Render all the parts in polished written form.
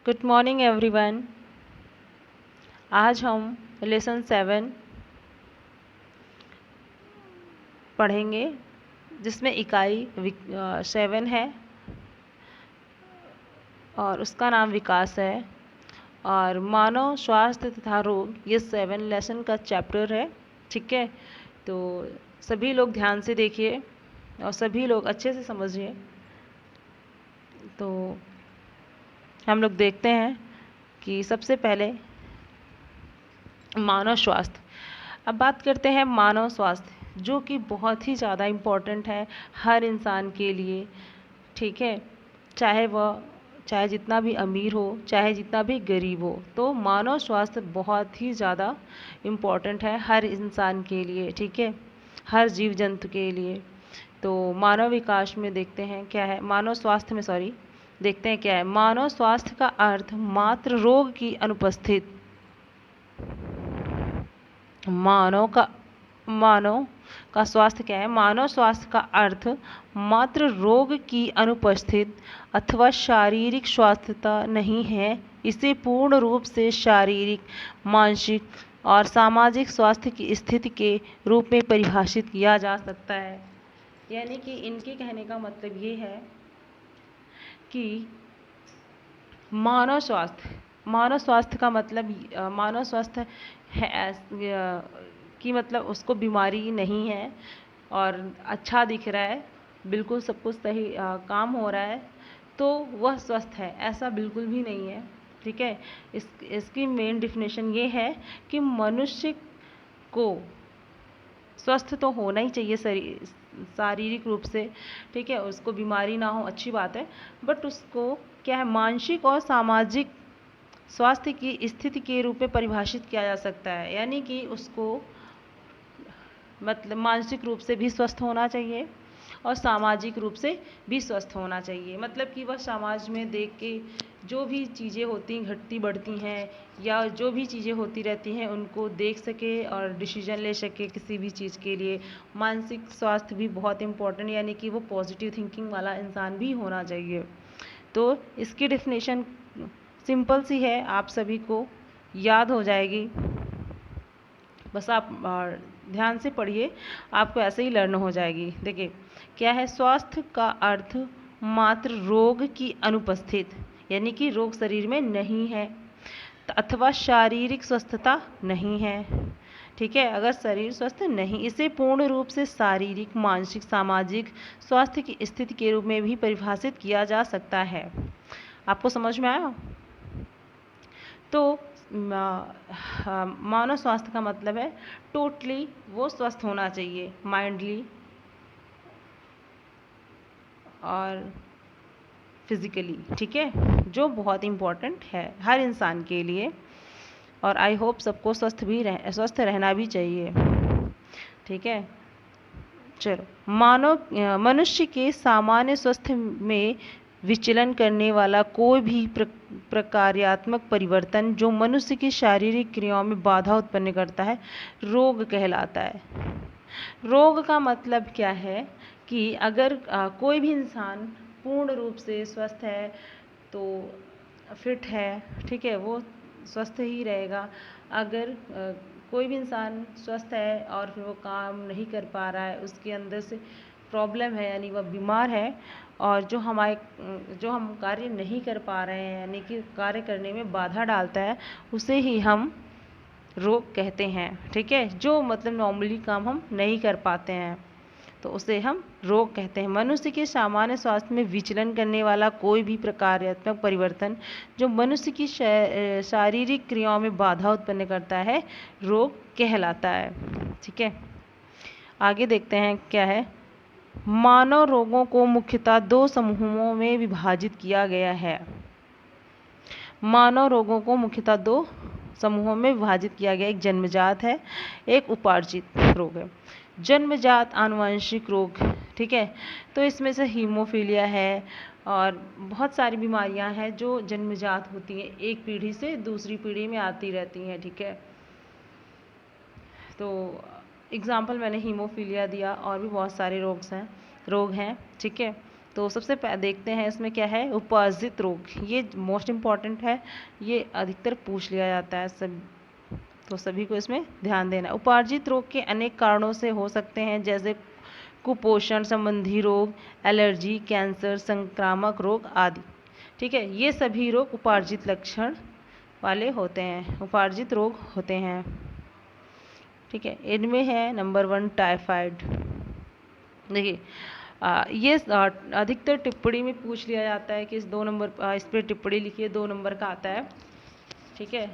Good morning everyone. आज हम lesson 7 पढ़ेंगे जिसमें इकाई 7 है और उसका नाम विकास है और मानव स्वास्थ्य तथा रोग ये 7 लेसन का चैप्टर है। ठीक है, तो सभी लोग ध्यान से देखिए और सभी लोग अच्छे से समझिए। तो हम लोग देखते हैं कि सबसे पहले मानव स्वास्थ्य। अब बात करते हैं मानव स्वास्थ्य, जो कि बहुत ही ज़्यादा इम्पोर्टेंट है हर इंसान के लिए। ठीक है, चाहे जितना भी अमीर हो, चाहे जितना भी गरीब हो, तो मानव स्वास्थ्य बहुत ही ज़्यादा इम्पोर्टेंट है हर इंसान के लिए। ठीक है, हर जीव जंतु के लिए। तो मानव विकास में देखते हैं क्या है, मानव स्वास्थ्य में देखते हैं क्या है। मानव स्वास्थ्य का अर्थ मात्र रोग की अनुपस्थित मानव का स्वास्थ्य क्या है? मानव स्वास्थ्य का अर्थ मात्र रोग की अनुपस्थित अथवा शारीरिक स्वास्थ्यता नहीं है। इसे पूर्ण रूप से शारीरिक, मानसिक और सामाजिक स्वास्थ्य की स्थिति के रूप में परिभाषित किया जा सकता है। यानी कि इनके कहने का मतलब ये है कि मानव स्वास्थ्य का मतलब मानव स्वास्थ्य है कि मतलब उसको बीमारी नहीं है और अच्छा दिख रहा है, बिल्कुल सब कुछ सही काम हो रहा है, तो वह स्वस्थ है, ऐसा बिल्कुल भी नहीं है। ठीक है, इसकी मेन डिफिनेशन ये है कि मनुष्य को स्वस्थ तो होना ही चाहिए शारीरिक रूप से। ठीक है, उसको बीमारी ना हो, अच्छी बात है, बट उसको क्या है, मानसिक और सामाजिक स्वास्थ्य की स्थिति के रूप में परिभाषित किया जा सकता है। यानी कि उसको मतलब मानसिक रूप से भी स्वस्थ होना चाहिए और सामाजिक रूप से भी स्वस्थ होना चाहिए। मतलब कि वह समाज में देख के जो भी चीज़ें होती घटती बढ़ती हैं या जो भी चीज़ें होती रहती हैं उनको देख सके और डिसीजन ले सके किसी भी चीज़ के लिए। मानसिक स्वास्थ्य भी बहुत इम्पोर्टेंट, यानी कि वो पॉजिटिव थिंकिंग वाला इंसान भी होना चाहिए। तो इसकी डेफिनेशन सिंपल सी है, आप सभी को याद हो जाएगी, बस आप ध्यान से पढ़िए, आपको ऐसे ही लर्न हो जाएगी। देखिए क्या है, स्वास्थ्य का अर्थ मात्र रोग की अनुपस्थित, यानी कि रोग शरीर में नहीं है, अथवा शारीरिक स्वस्थता नहीं है। ठीक है, अगर शरीर स्वस्थ नहीं, इसे पूर्ण रूप से शारीरिक, मानसिक, सामाजिक स्वास्थ्य की स्थिति के रूप में भी परिभाषित किया जा सकता है। आपको समझ में आया? तो मानव स्वास्थ्य का मतलब है टोटली वो स्वस्थ होना चाहिए, माइंडली और फिजिकली। ठीक है, जो बहुत इम्पोर्टेंट है हर इंसान के लिए, और आई होप सबको स्वस्थ रहना भी चाहिए। ठीक है, चलो, मनुष्य के सामान्य स्वास्थ्य में विचलन करने वाला कोई भी प्रकार्यात्मक परिवर्तन जो मनुष्य की शारीरिक क्रियाओं में बाधा उत्पन्न करता है, रोग कहलाता है। रोग का मतलब क्या है कि अगर कोई भी इंसान पूर्ण रूप से स्वस्थ है तो फिट है, ठीक है, वो स्वस्थ ही रहेगा। अगर कोई भी इंसान स्वस्थ है और फिर वो काम नहीं कर पा रहा है, उसके अंदर से प्रॉब्लम है, यानी वह बीमार है, और जो हम कार्य नहीं कर पा रहे हैं, यानी कि कार्य करने में बाधा डालता है, उसे ही हम रोग कहते हैं। ठीक है, जो मतलब नॉर्मली काम हम नहीं कर पाते हैं तो उसे हम रोग कहते हैं। मनुष्य के सामान्य स्वास्थ्य में विचलन करने वाला कोई भी प्रकार्यात्मक परिवर्तन जो मनुष्य की शारीरिक क्रियाओं में बाधा उत्पन्न करता है, रोग कहलाता है। ठीक है, आगे देखते हैं क्या है। मानव रोगों को मुख्यतः 2 समूहों में विभाजित किया गया है। मानव रोगों को मुख्यतः 2 समूहों में विभाजित किया गया, एक जन्मजात है, एक उपार्जित रोग है। जन्मजात आनुवंशिक रोग, ठीक है, तो इसमें से हीमोफीलिया है और बहुत सारी बीमारियां हैं जो जन्मजात होती हैं, एक पीढ़ी से दूसरी पीढ़ी में आती रहती हैं। ठीक है, तो एग्जाम्पल मैंने हीमोफीलिया दिया, और भी बहुत सारे रोग हैं। ठीक है, तो सबसे देखते हैं इसमें क्या है, उपार्जित रोग। ये मोस्ट इम्पॉर्टेंट है, ये अधिकतर पूछ लिया जाता है सब, तो सभी को इसमें ध्यान देना। उपार्जित रोग के अनेक कारणों से हो सकते हैं, जैसे कुपोषण संबंधी रोग, एलर्जी, कैंसर, संक्रामक रोग आदि। ठीक है, ये सभी रोग उपार्जित लक्षण वाले होते हैं, उपार्जित रोग होते हैं। ठीक है, इनमें है नंबर 1 टाइफाइड। देखिए ये अधिकतर टिप्पणी में पूछ लिया जाता है कि इस 2 नंबर इस पर टिप्पणी लिखिए, 2 नंबर का आता है। ठीक है,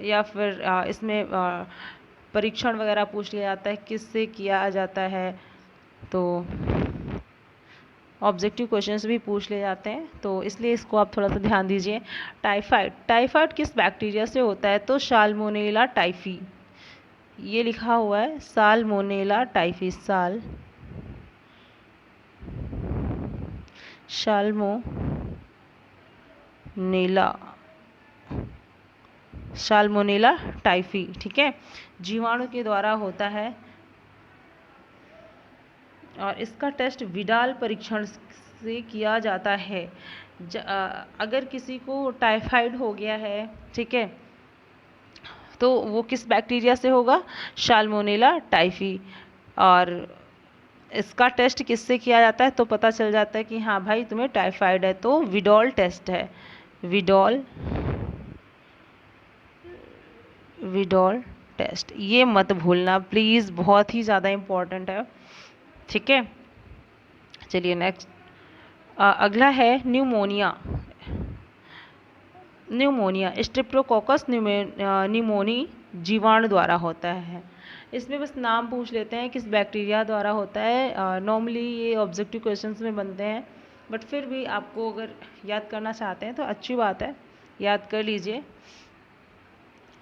या फिर इसमें परीक्षण वगैरह पूछ लिया जाता है, किससे किया जाता है, तो ऑब्जेक्टिव क्वेश्चंस भी पूछ लिए जाते हैं, तो इसलिए इसको आप थोड़ा सा ध्यान दीजिए। टाइफाइड किस बैक्टीरिया से होता है, तो साल्मोनेला टाइफी, ये लिखा हुआ है साल्मोनेला टाइफी, साल्मोनेला टाइफी। ठीक है, जीवाणु के द्वारा होता है और इसका टेस्ट विडाल परीक्षण से किया जाता है। अगर किसी को टाइफाइड हो गया है, ठीक है, तो वो किस बैक्टीरिया से होगा, साल्मोनेला टाइफी। और इसका टेस्ट किससे किया जाता है, तो पता चल जाता है कि हाँ भाई तुम्हें टाइफाइड है, तो विडॉल टेस्ट है, विडॉल टेस्ट। ये मत भूलना प्लीज़, बहुत ही ज़्यादा इम्पॉर्टेंट है। ठीक है, चलिए नेक्स्ट अगला है न्यूमोनिया स्ट्रेप्टोकोकस न्यूमोनी जीवाणु द्वारा होता है। इसमें बस नाम पूछ लेते हैं किस बैक्टीरिया द्वारा होता है। नॉर्मली ये ऑब्जेक्टिव क्वेश्चंस में बनते हैं, बट फिर भी आपको अगर याद करना चाहते हैं तो अच्छी बात है, याद कर लीजिए।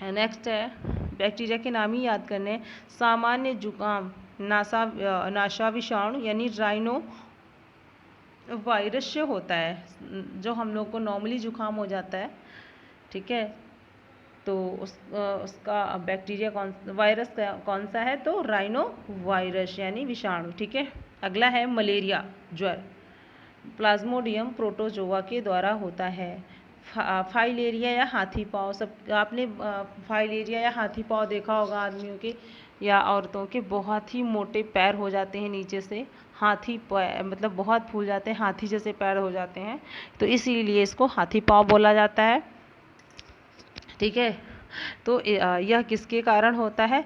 नेक्स्ट है बैक्टीरिया के नाम ही याद करने। सामान्य जुकाम नासा विषाणु यानी राइनो वायरस से होता है, जो हम लोग को नॉर्मली जुकाम हो जाता है। ठीक है, तो उसका बैक्टीरिया वायरस कौन सा है, तो राइनो वायरस यानी विषाणु। ठीक है, अगला है मलेरिया ज्वर, प्लाज्मोडियम प्रोटोजोआ के द्वारा होता है। फाइलेरिया या हाथी पाँव, सब आपने फाइलेरिया या हाथी पाँव देखा होगा आदमियों के या औरतों के, बहुत ही मोटे पैर हो जाते हैं नीचे से, हाथी मतलब बहुत फूल जाते हैं, हाथी जैसे पैर हो जाते हैं, तो इसीलिए इसको हाथी पाँव बोला जाता है। ठीक है, तो यह किसके कारण होता है,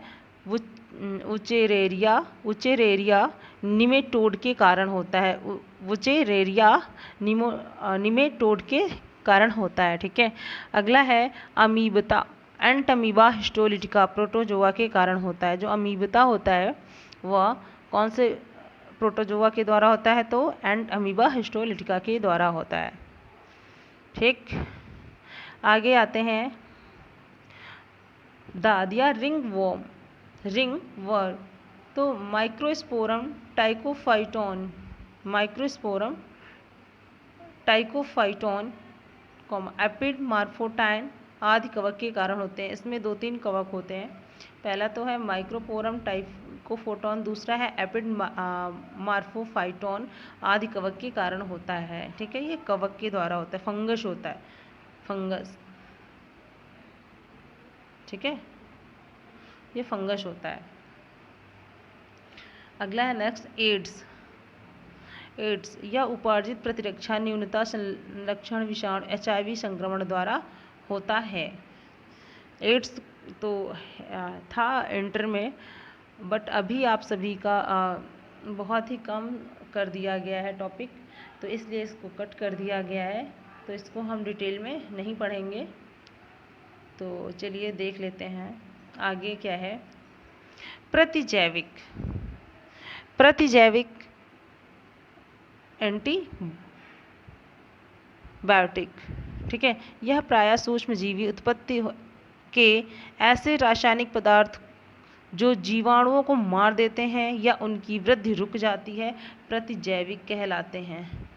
उचेरेरिया निमेटोड के कारण होता है, उचेरेरिया निमेटोड के कारण होता है। ठीक है, अगला है अमीबता, एंटमीबा हिस्टोलिटिका प्रोटोजोआ के कारण होता है। जो अमीबता होता है वह कौन से प्रोटोजोआ के द्वारा होता है, तो एंटमीबा हिस्टोलिटिका के द्वारा होता है। ठीक, आगे आते हैं दाद या रिंग वर्म, तो माइक्रोस्पोरम टाइकोफाइटोन एपिड मार्फोटाइन आदि कवक के कारण होते हैं। इसमें 2-3 कवक होते हैं, पहला तो है माइक्रोपोरम टाइकोफोटोन, दूसरा है एपिड मार्फोफाइटोन आदि कवक के कारण होता है। ठीक है, ये कवक के द्वारा होता है, फंगस होता है, फंगस। ठीक है, ये फंगस होता है। अगला है नेक्स्ट एड्स या उपार्जित प्रतिरक्षा न्यूनता संलक्षण विषाणु HIV संक्रमण द्वारा होता है। एड्स तो था इंटर में, बट अभी आप सभी का बहुत ही कम कर दिया गया है टॉपिक, तो इसलिए इसको कट कर दिया गया है, तो इसको हम डिटेल में नहीं पढ़ेंगे। तो चलिए देख लेते हैं आगे क्या है। प्रतिजैविक एंटीबायोटिक। ठीक है, यह प्रायः सूक्ष्मजीवी उत्पत्ति के ऐसे रासायनिक पदार्थ जो जीवाणुओं को मार देते हैं या उनकी वृद्धि रुक जाती है, प्रतिजैविक कहलाते हैं।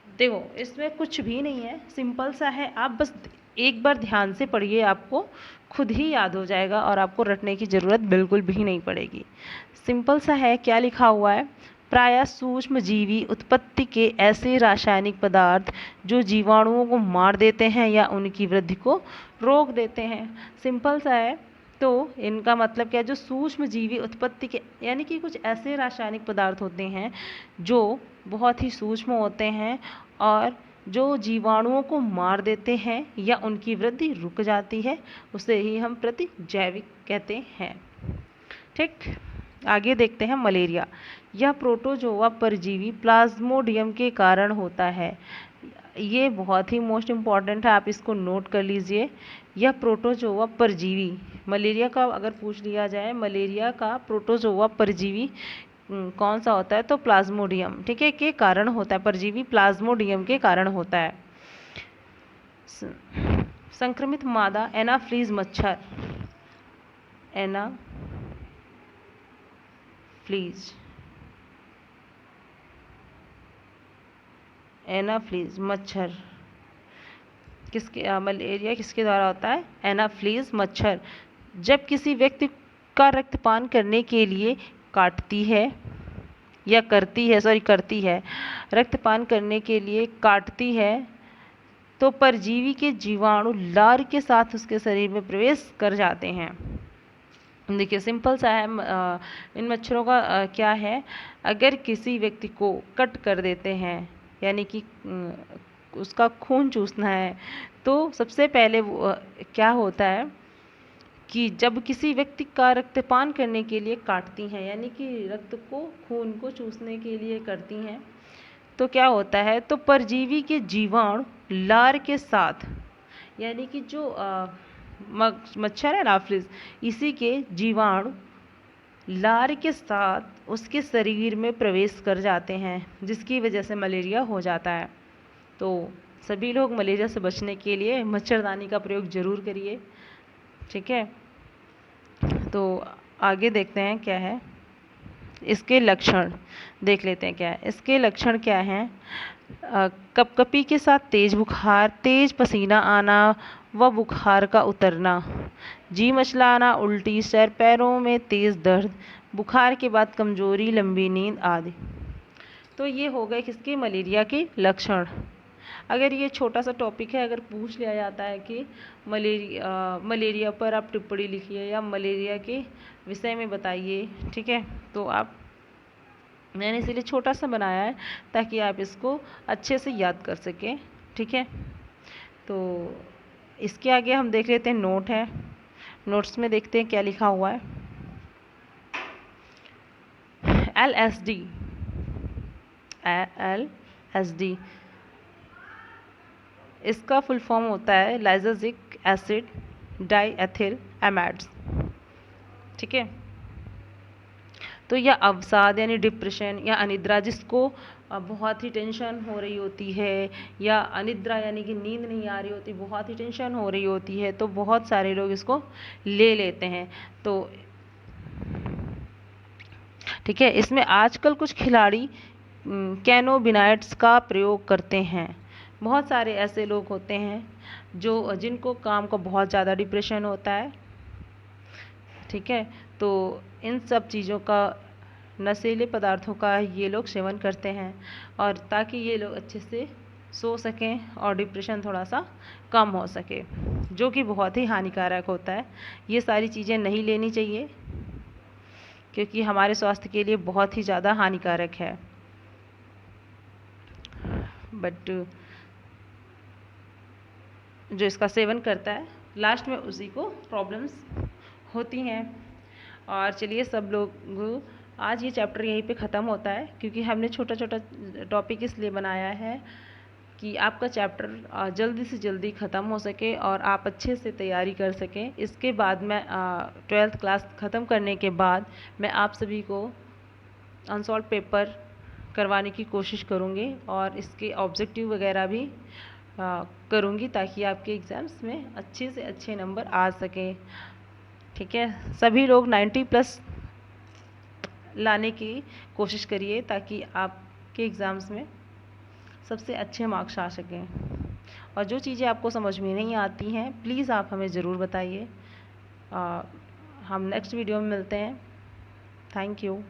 देखो इसमें कुछ भी नहीं है, सिंपल सा है, आप बस एक बार ध्यान से पढ़िए, आपको खुद ही याद हो जाएगा और आपको रटने की ज़रूरत बिल्कुल भी नहीं पड़ेगी। सिंपल सा है, क्या लिखा हुआ है, प्रायः सूक्ष्मजीवी उत्पत्ति के ऐसे रासायनिक पदार्थ जो जीवाणुओं को मार देते हैं या उनकी वृद्धि को रोक देते हैं। सिंपल सा है। तो इनका मतलब क्या है, जो सूक्ष्मजीवी उत्पत्ति के यानी कि कुछ ऐसे रासायनिक पदार्थ होते हैं जो बहुत ही सूक्ष्म होते हैं और जो जीवाणुओं को मार देते हैं या उनकी वृद्धि रुक जाती है, उसे ही हम प्रतिजैविक कहते हैं। ठीक, आगे देखते हैं मलेरिया। यह प्रोटोजोआ परजीवी प्लाज्मोडियम के कारण होता है। ये बहुत ही मोस्ट इम्पॉर्टेंट है, आप इसको नोट कर लीजिए। यह प्रोटोजोआ परजीवी, मलेरिया का अगर पूछ लिया जाए, मलेरिया का प्रोटोजोआ परजीवी कौन सा होता है, तो प्लाज्मोडियम, ठीक है, के कारण होता है। परजीवी प्लाज्मोडियम के कारण होता है। संक्रमित मादा एनाफ्लीज मच्छर, एनाफ्लीज मच्छर मलेरिया किसके द्वारा होता है, एनाफ्लीज मच्छर। जब किसी व्यक्ति का रक्तपान करने के लिए करती है रक्तपान करने के लिए काटती है, तो परजीवी के जीवाणु लार के साथ उसके शरीर में प्रवेश कर जाते हैं। देखिए सिंपल सा है। इन मच्छरों का क्या है, अगर किसी व्यक्ति को कट कर देते हैं यानी कि उसका खून चूसना है, तो सबसे पहले क्या होता है कि जब किसी व्यक्ति का रक्तपान करने के लिए काटती हैं यानी कि खून को चूसने के लिए करती हैं, तो क्या होता है, तो परजीवी के जीवाणु लार के साथ यानी कि जो मच्छर है एनाफ्लीज, इसी के जीवाणु लार के साथ उसके शरीर में प्रवेश कर जाते हैं, जिसकी वजह से मलेरिया हो जाता है। तो सभी लोग मलेरिया से बचने के लिए मच्छरदानी का प्रयोग जरूर करिए। ठीक है, तो आगे देखते हैं क्या है इसके लक्षण, देख लेते हैं क्या है इसके लक्षण क्या हैं। कपकपी के साथ तेज बुखार, तेज पसीना आना व बुखार का उतरना, जी मचलाना, उल्टी, सर पैरों में तेज दर्द, बुखार के बाद कमजोरी, लंबी नींद आदि। तो ये हो गए किसके, मलेरिया के लक्षण। अगर ये छोटा सा टॉपिक है, अगर पूछ लिया जाता है कि मलेरिया पर आप टिप्पणी लिखिए या मलेरिया के विषय में बताइए, ठीक है, तो मैंने इसीलिए छोटा सा बनाया है ताकि आप इसको अच्छे से याद कर सकें। ठीक है, तो इसके आगे हम देख लेते हैं नोट है। नोट्स में देखते हैं क्या लिखा हुआ है। LSD इसका फुल फॉर्म होता है लाइजोजिक एसिड डाइएथिल एमाइड्स। ठीक है, तो यह अवसाद यानी डिप्रेशन या अनिद्रा, जिसको बहुत ही टेंशन हो रही होती है, या अनिद्रा यानी कि नींद नहीं आ रही होती, बहुत ही टेंशन हो रही होती है, तो बहुत सारे लोग इसको ले लेते हैं। तो ठीक है, इसमें आजकल कुछ खिलाड़ी कैनोबिनाइड्स का प्रयोग करते हैं। बहुत सारे ऐसे लोग होते हैं जिनको काम का बहुत ज़्यादा डिप्रेशन होता है। ठीक है, तो इन सब चीज़ों का, नशीले पदार्थों का ये लोग सेवन करते हैं, और ताकि ये लोग अच्छे से सो सकें और डिप्रेशन थोड़ा सा कम हो सके, जो कि बहुत ही हानिकारक होता है। ये सारी चीज़ें नहीं लेनी चाहिए क्योंकि हमारे स्वास्थ्य के लिए बहुत ही ज़्यादा हानिकारक है। बट जो इसका सेवन करता है लास्ट में उसी को प्रॉब्लम्स होती हैं। और चलिए सब लोग, आज ये चैप्टर यहीं पे ख़त्म होता है, क्योंकि हमने छोटा छोटा टॉपिक इसलिए बनाया है कि आपका चैप्टर जल्दी से जल्दी ख़त्म हो सके और आप अच्छे से तैयारी कर सकें। इसके बाद मैं 12th क्लास ख़त्म करने के बाद मैं आप सभी को अनसॉल्व पेपर करवाने की कोशिश करूँगी और इसके ऑब्जेक्टिव वगैरह भी करूँगी, ताकि आपके एग्ज़ाम्स में अच्छे से अच्छे नंबर आ सकें। ठीक है, सभी लोग 90+ लाने की कोशिश करिए, ताकि आपके एग्ज़ाम्स में सबसे अच्छे मार्क्स आ सकें। और जो चीज़ें आपको समझ में नहीं आती हैं, प्लीज़ आप हमें ज़रूर बताइए। हम नेक्स्ट वीडियो में मिलते हैं। Thank you.